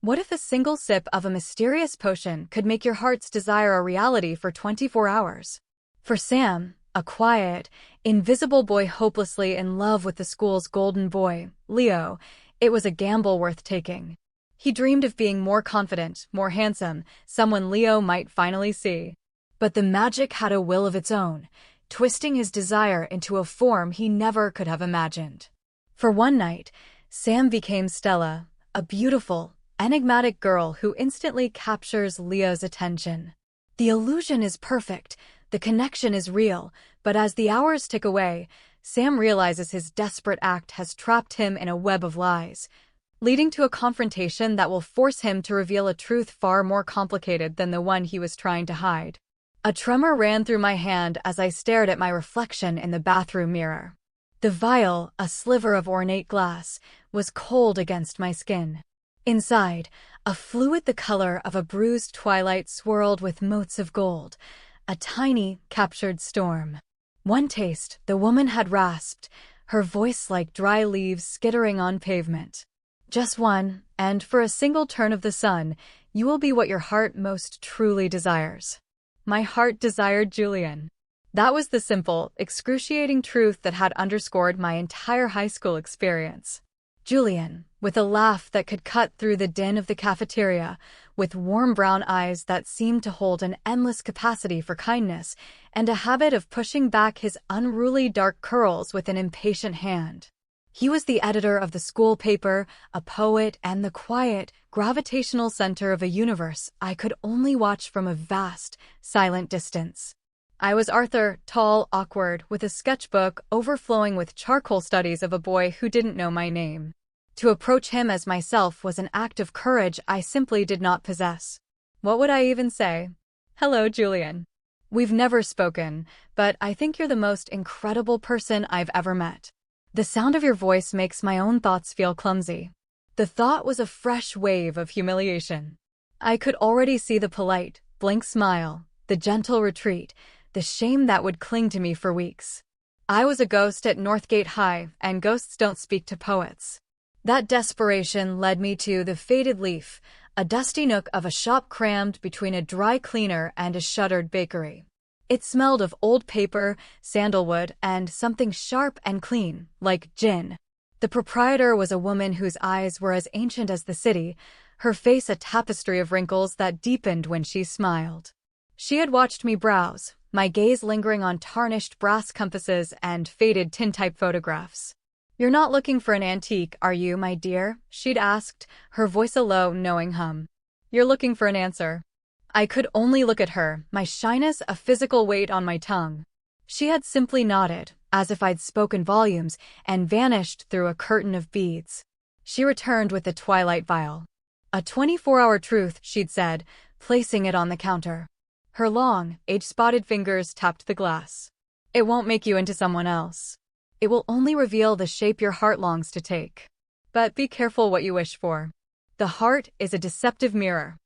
What if a single sip of a mysterious potion could make your heart's desire a reality for 24 hours? For Sam, a quiet, invisible boy hopelessly in love with the school's golden boy, Leo, it was a gamble worth taking. He dreamed of being more confident, more handsome, someone Leo might finally see. But the magic had a will of its own, twisting his desire into a form he never could have imagined. For one night, Sam became Stella, a beautiful, enigmatic girl who instantly captures Leo's attention. The illusion is perfect, the connection is real, but as the hours tick away, Sam realizes his desperate act has trapped him in a web of lies, leading to a confrontation that will force him to reveal a truth far more complicated than the one he was trying to hide. A tremor ran through my hand as I stared at my reflection in the bathroom mirror. The vial, a sliver of ornate glass, was cold against my skin. Inside, a fluid the color of a bruised twilight swirled with motes of gold, a tiny, captured storm. One taste, the woman had rasped, her voice like dry leaves skittering on pavement. Just one, and for a single turn of the sun, you will be what your heart most truly desires. My heart desired Julian. That was the simple, excruciating truth that had underscored my entire high school experience. Julian, with a laugh that could cut through the din of the cafeteria, with warm brown eyes that seemed to hold an endless capacity for kindness, and a habit of pushing back his unruly dark curls with an impatient hand. He was the editor of the school paper, a poet, and the quiet, gravitational center of a universe I could only watch from a vast, silent distance. I was Arthur, tall, awkward, with a sketchbook overflowing with charcoal studies of a boy who didn't know my name. To approach him as myself was an act of courage I simply did not possess. What would I even say? Hello, Julian. We've never spoken, but I think you're the most incredible person I've ever met. The sound of your voice makes my own thoughts feel clumsy. The thought was a fresh wave of humiliation. I could already see the polite, blank smile, the gentle retreat, the shame that would cling to me for weeks. I was a ghost at Northgate High, and ghosts don't speak to poets. That desperation led me to the Faded Leaf, a dusty nook of a shop crammed between a dry cleaner and a shuttered bakery. It smelled of old paper, sandalwood, and something sharp and clean, like gin. The proprietor was a woman whose eyes were as ancient as the city, her face a tapestry of wrinkles that deepened when she smiled. She had watched me browse, my gaze lingering on tarnished brass compasses and faded tintype photographs. "You're not looking for an antique, are you, my dear?" she'd asked, her voice a low, knowing hum. "You're looking for an answer." I could only look at her, my shyness a physical weight on my tongue. She had simply nodded, as if I'd spoken volumes, and vanished through a curtain of beads. She returned with the twilight vial. "A 24-hour truth," she'd said, placing it on the counter. Her long, age-spotted fingers tapped the glass. "It won't make you into someone else. It will only reveal the shape your heart longs to take. But be careful what you wish for. The heart is a deceptive mirror."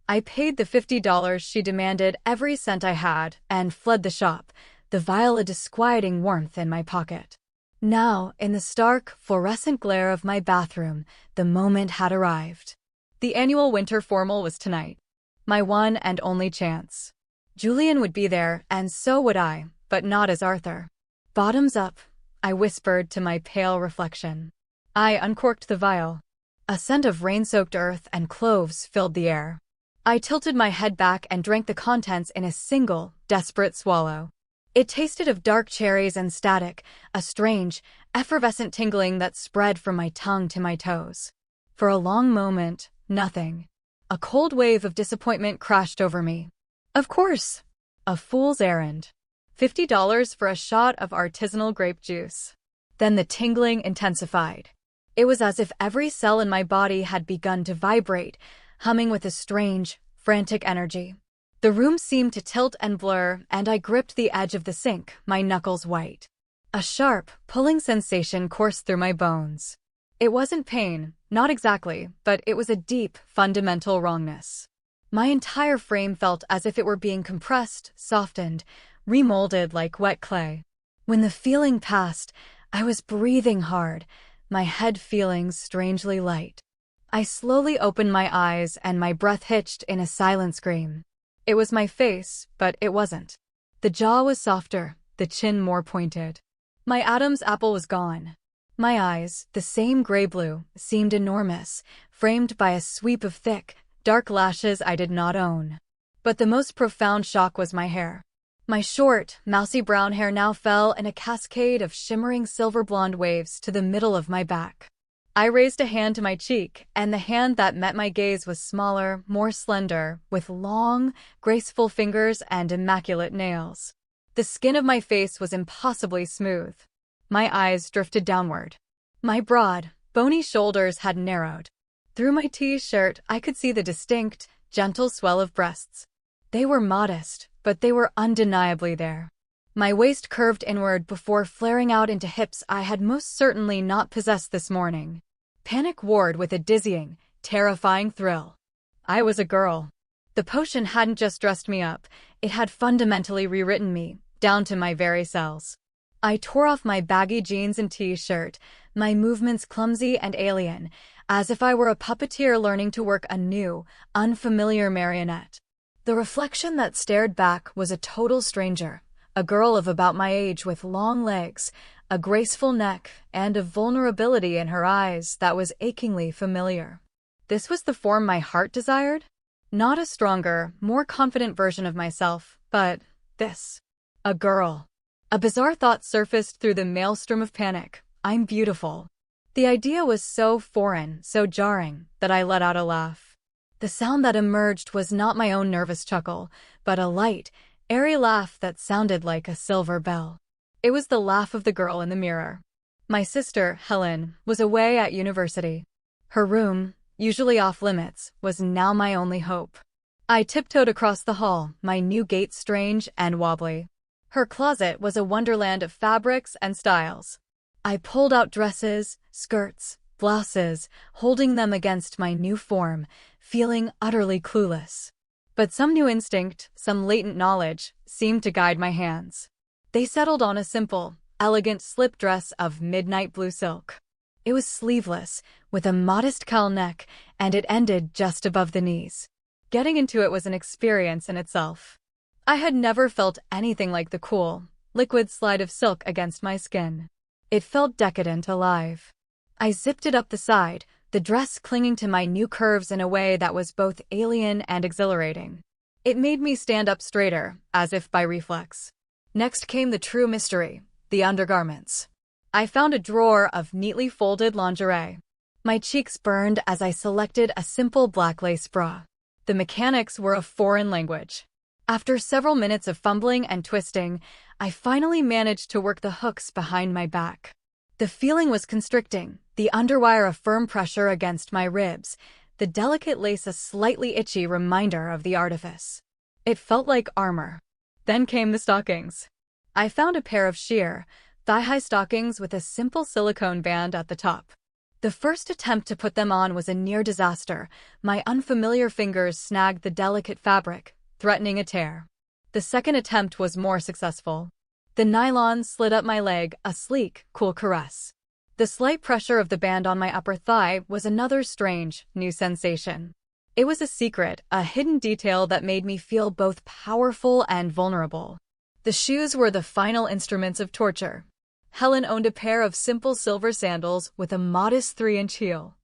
I paid the $50 she demanded, every cent I had, and fled the shop, the vial a disquieting warmth in my pocket. Now, in the stark, fluorescent glare of my bathroom, the moment had arrived. The annual winter formal was tonight. My one and only chance. Julian would be there, and so would I, but not as Arthur. "Bottoms up," I whispered to my pale reflection. I uncorked the vial. A scent of rain-soaked earth and cloves filled the air. I tilted my head back and drank the contents in a single, desperate swallow. It tasted of dark cherries and static, a strange, effervescent tingling that spread from my tongue to my toes. For a long moment, nothing. A cold wave of disappointment crashed over me. Of course. A fool's errand. $50 for a shot of artisanal grape juice. Then the tingling intensified. It was as if every cell in my body had begun to vibrate, humming with a strange, frantic energy. The room seemed to tilt and blur, and I gripped the edge of the sink, my knuckles white. A sharp, pulling sensation coursed through my bones. It wasn't pain, not exactly, but it was a deep, fundamental wrongness. My entire frame felt as if it were being compressed, softened, remolded like wet clay. When the feeling passed, I was breathing hard, my head feeling strangely light. I slowly opened my eyes and my breath hitched in a silent scream. It was my face, but it wasn't. The jaw was softer, the chin more pointed. My Adam's apple was gone. My eyes, the same gray-blue, seemed enormous, framed by a sweep of thick, dark lashes I did not own. But the most profound shock was my hair. My short, mousy brown hair now fell in a cascade of shimmering silver blonde waves to the middle of my back. I raised a hand to my cheek, and the hand that met my gaze was smaller, more slender, with long, graceful fingers and immaculate nails. The skin of my face was impossibly smooth. My eyes drifted downward. My broad, bony shoulders had narrowed. Through my t-shirt, I could see the distinct, gentle swell of breasts. They were modest, but they were undeniably there. My waist curved inward before flaring out into hips I had most certainly not possessed this morning. Panic warred with a dizzying, terrifying thrill. I was a girl. The potion hadn't just dressed me up, it had fundamentally rewritten me, down to my very cells. I tore off my baggy jeans and t-shirt, my movements clumsy and alien, as if I were a puppeteer learning to work a new, unfamiliar marionette. The reflection that stared back was a total stranger, a girl of about my age with long legs, a graceful neck, and a vulnerability in her eyes that was achingly familiar. This was the form my heart desired? Not a stronger, more confident version of myself, but this. A girl. A bizarre thought surfaced through the maelstrom of panic. I'm beautiful. The idea was so foreign, so jarring, that I let out a laugh. The sound that emerged was not my own nervous chuckle, but a light, airy laugh that sounded like a silver bell. It was the laugh of the girl in the mirror. My sister, Helen, was away at university. Her room, usually off-limits, was now my only hope. I tiptoed across the hall, my new gait strange and wobbly. Her closet was a wonderland of fabrics and styles. I pulled out dresses, skirts, blouses, holding them against my new form, feeling utterly clueless. But some new instinct, some latent knowledge, seemed to guide my hands. They settled on a simple, elegant slip dress of midnight blue silk. It was sleeveless, with a modest cowl neck, and it ended just above the knees. Getting into it was an experience in itself. I had never felt anything like the cool, liquid slide of silk against my skin. It felt decadent, alive. I zipped it up the side, the dress clinging to my new curves in a way that was both alien and exhilarating. It made me stand up straighter, as if by reflex. Next came the true mystery, the undergarments. I found a drawer of neatly folded lingerie. My cheeks burned as I selected a simple black lace bra. The mechanics were a foreign language. After several minutes of fumbling and twisting, I finally managed to work the hooks behind my back. The feeling was constricting, the underwire a firm pressure against my ribs, the delicate lace a slightly itchy reminder of the artifice. It felt like armor. Then came the stockings. I found a pair of sheer, thigh-high stockings with a simple silicone band at the top. The first attempt to put them on was a near disaster. My unfamiliar fingers snagged the delicate fabric, threatening a tear. The second attempt was more successful. The nylon slid up my leg, a sleek, cool caress. The slight pressure of the band on my upper thigh was another strange, new sensation. It was a secret, a hidden detail that made me feel both powerful and vulnerable. The shoes were the final instruments of torture. Helen owned a pair of simple silver sandals with a modest 3-inch heel.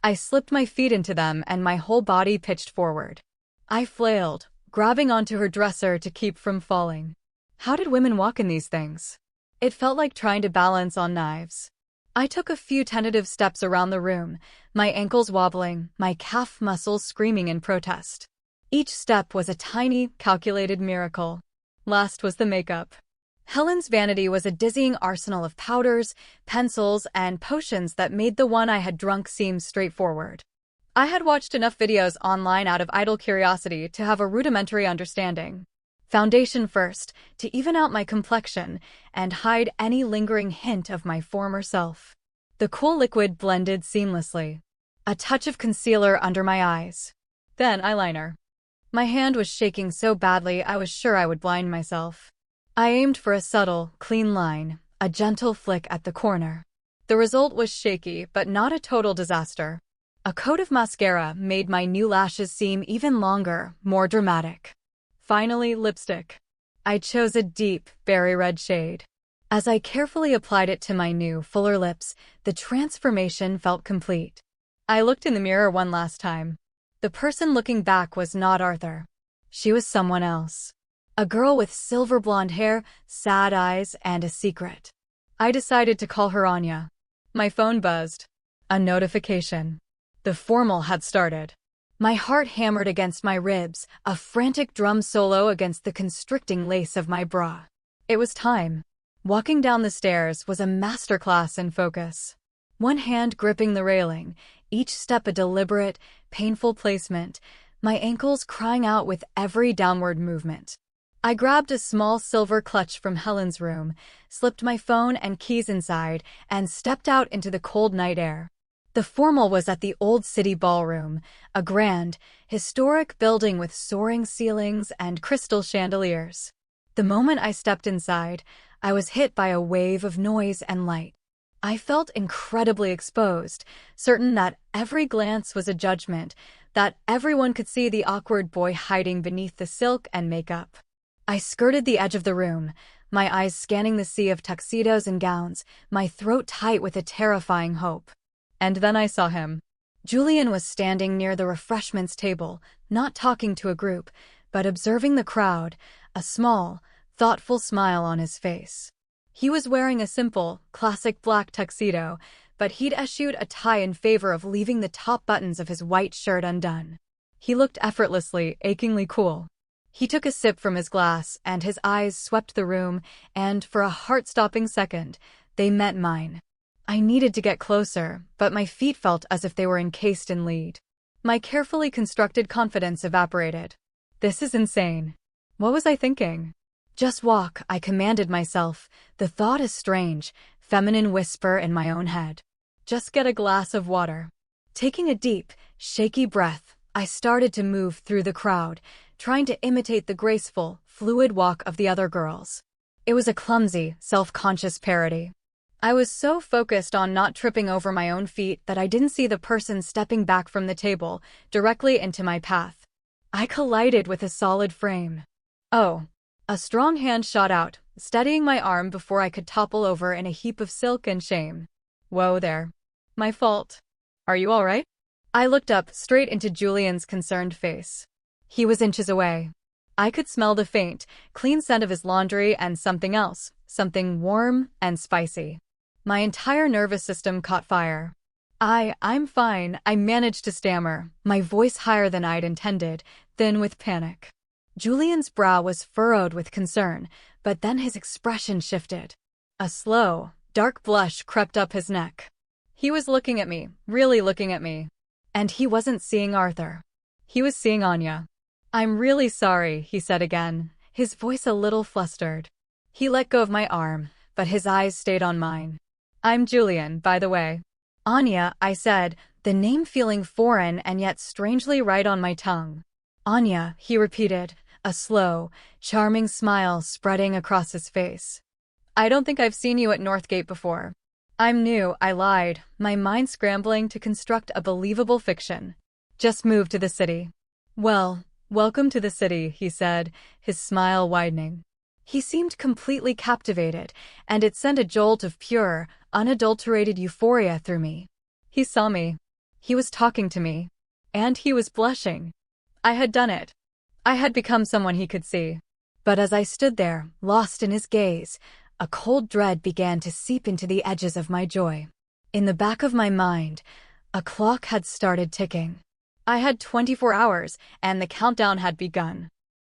I slipped my feet into them and my whole body pitched forward. I flailed, grabbing onto her dresser to keep from falling. How did women walk in these things? It felt like trying to balance on knives. I took a few tentative steps around the room, my ankles wobbling, my calf muscles screaming in protest. Each step was a tiny, calculated miracle. Last was the makeup. Helen's vanity was a dizzying arsenal of powders, pencils, and potions that made the one I had drunk seem straightforward. I had watched enough videos online out of idle curiosity to have a rudimentary understanding. Foundation first, to even out my complexion and hide any lingering hint of my former self. The cool liquid blended seamlessly. A touch of concealer under my eyes. Then eyeliner. My hand was shaking so badly I was sure I would blind myself. I aimed for a subtle, clean line, a gentle flick at the corner. The result was shaky, but not a total disaster. A coat of mascara made my new lashes seem even longer, more dramatic. Finally, lipstick. I chose a deep, berry red shade. As I carefully applied it to my new, fuller lips, the transformation felt complete. I looked in the mirror one last time. The person looking back was not Arthur. She was someone else. A girl with silver blonde hair, sad eyes, and a secret. I decided to call her Anya. My phone buzzed. A notification. The formal had started. My heart hammered against my ribs, a frantic drum solo against the constricting lace of my bra. It was time. Walking down the stairs was a masterclass in focus. One hand gripping the railing, each step a deliberate, painful placement, my ankles crying out with every downward movement. I grabbed a small silver clutch from Helen's room, slipped my phone and keys inside, and stepped out into the cold night air. The formal was at the Old City Ballroom, a grand, historic building with soaring ceilings and crystal chandeliers. The moment I stepped inside, I was hit by a wave of noise and light. I felt incredibly exposed, certain that every glance was a judgment, that everyone could see the awkward boy hiding beneath the silk and makeup. I skirted the edge of the room, my eyes scanning the sea of tuxedos and gowns, my throat tight with a terrifying hope. And then I saw him. Julian was standing near the refreshments table, not talking to a group, but observing the crowd, a small, thoughtful smile on his face. He was wearing a simple, classic black tuxedo, but he'd eschewed a tie in favor of leaving the top buttons of his white shirt undone. He looked effortlessly, achingly cool. He took a sip from his glass, and his eyes swept the room, and for a heart-stopping second, they met mine. I needed to get closer, but my feet felt as if they were encased in lead. My carefully constructed confidence evaporated. This is insane. What was I thinking? Just walk, I commanded myself, the thought a strange, feminine whisper in my own head. Just get a glass of water. Taking a deep, shaky breath, I started to move through the crowd, trying to imitate the graceful, fluid walk of the other girls. It was a clumsy, self-conscious parody. I was so focused on not tripping over my own feet that I didn't see the person stepping back from the table, directly into my path. I collided with a solid frame. Oh. A strong hand shot out, steadying my arm before I could topple over in a heap of silk and shame. Whoa there. My fault. Are you all right? I looked up, straight into Julian's concerned face. He was inches away. I could smell the faint, clean scent of his laundry and something else, something warm and spicy. My entire nervous system caught fire. I'm fine, I managed to stammer, my voice higher than I'd intended, thin with panic. Julian's brow was furrowed with concern, but then his expression shifted. A slow, dark blush crept up his neck. He was looking at me, really looking at me. And he wasn't seeing Arthur. He was seeing Anya. I'm really sorry, he said again, his voice a little flustered. He let go of my arm, but his eyes stayed on mine. I'm Julian, by the way. Anya, I said, the name feeling foreign and yet strangely right on my tongue. Anya, he repeated, a slow, charming smile spreading across his face. I don't think I've seen you at Northgate before. I'm new, I lied, my mind scrambling to construct a believable fiction. Just moved to the city. Well, welcome to the city, he said, his smile widening. He seemed completely captivated, and it sent a jolt of pure, unadulterated euphoria through me. He saw me. He was talking to me. And he was blushing. I had done it. I had become someone he could see. But as I stood there, lost in his gaze, a cold dread began to seep into the edges of my joy. In the back of my mind, a clock had started ticking. I had 24 hours, and the countdown had begun.